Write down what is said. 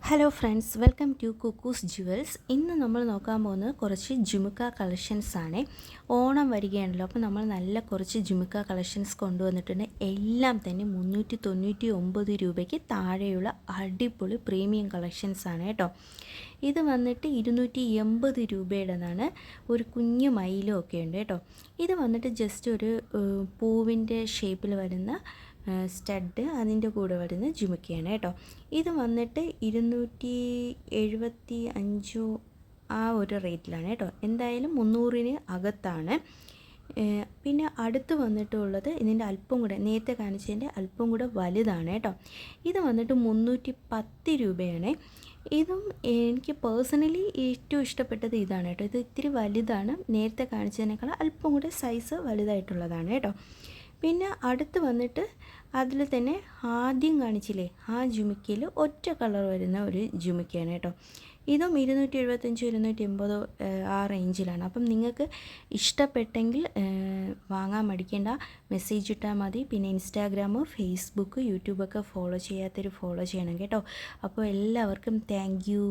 Hello friends, welcome to Cuckoo's jewels. ഇന്ന് നമ്മൾ നോക്കാൻ പോകുന്നത് കുറച്ച് ജുമുക്ക കളക്ഷൻസ് ആണ്. ഓണം വരികയാണല്ലോ, അപ്പോൾ നമ്മൾ നല്ല കുറച്ച് ജുമുക്ക കളക്ഷൻസ് കൊണ്ടുവന്നിട്ടുണ്ട്. എല്ലാം തന്നെ 399 രൂപയ്ക്ക് താഴെയുള്ള അടിപൊളി പ്രീമിയം കളക്ഷൻസ് ആണ് കേട്ടോ. ഇത് വന്നിട്ട് 280 രൂപയുടേതാണ്. ഒരു കുഞ്ഞു മയിലും ഒക്കെ ഉണ്ട് കേട്ടോ. ഇത് വന്നിട്ട് ജസ്റ്റ് ഒരു പൂവിൻ്റെ ഷേപ്പിൽ വരുന്ന സ്റ്റഡ്, അതിൻ്റെ കൂടെ വരുന്ന ജുമുക്കയാണ് കേട്ടോ. ഇത് വന്നിട്ട് 275 ആ ഒരു റേറ്റിലാണ് കേട്ടോ. എന്തായാലും 300-ന് അകത്താണ്. പിന്നെ അടുത്ത് വന്നിട്ടുള്ളത് ഇതിൻ്റെ അല്പം കൂടെ, നേരത്തെ കാണിച്ചതിൻ്റെ അല്പം കൂടെ വലുതാണ് കേട്ടോ. ഇത് വന്നിട്ട് 310 രൂപയാണ്. ഇതും എനിക്ക് പേഴ്സണലി ഏറ്റവും ഇഷ്ടപ്പെട്ടത് ഇതാണ് കേട്ടോ. ഇത് ഇത്തിരി വലുതാണ്, നേരത്തെ കാണിച്ചതിനേക്കാൾ അല്പം കൂടെ സൈസ് വലുതായിട്ടുള്ളതാണ് കേട്ടോ. പിന്നെ അടുത്ത് വന്നിട്ട് അതിൽ തന്നെ ആദ്യം കാണിച്ചില്ലേ ആ ജുമിക്കയിൽ ഒറ്റ കളർ വരുന്ന ഒരു ജുമിക്കയാണ് കേട്ടോ. ഇതും 275 280 ആ റേഞ്ചിലാണ്. അപ്പം നിങ്ങൾക്ക് ഇഷ്ടപ്പെട്ടെങ്കിൽ വാങ്ങാൻ മടിക്കേണ്ട, മെസ്സേജ് ഇട്ടാൽ മതി. പിന്നെ ഇൻസ്റ്റാഗ്രാം, ഫേസ്ബുക്ക്, യൂട്യൂബൊക്കെ ഫോളോ ചെയ്യാത്തവർ ഫോളോ ചെയ്യണം കേട്ടോ. അപ്പോൾ എല്ലാവർക്കും താങ്ക് യു.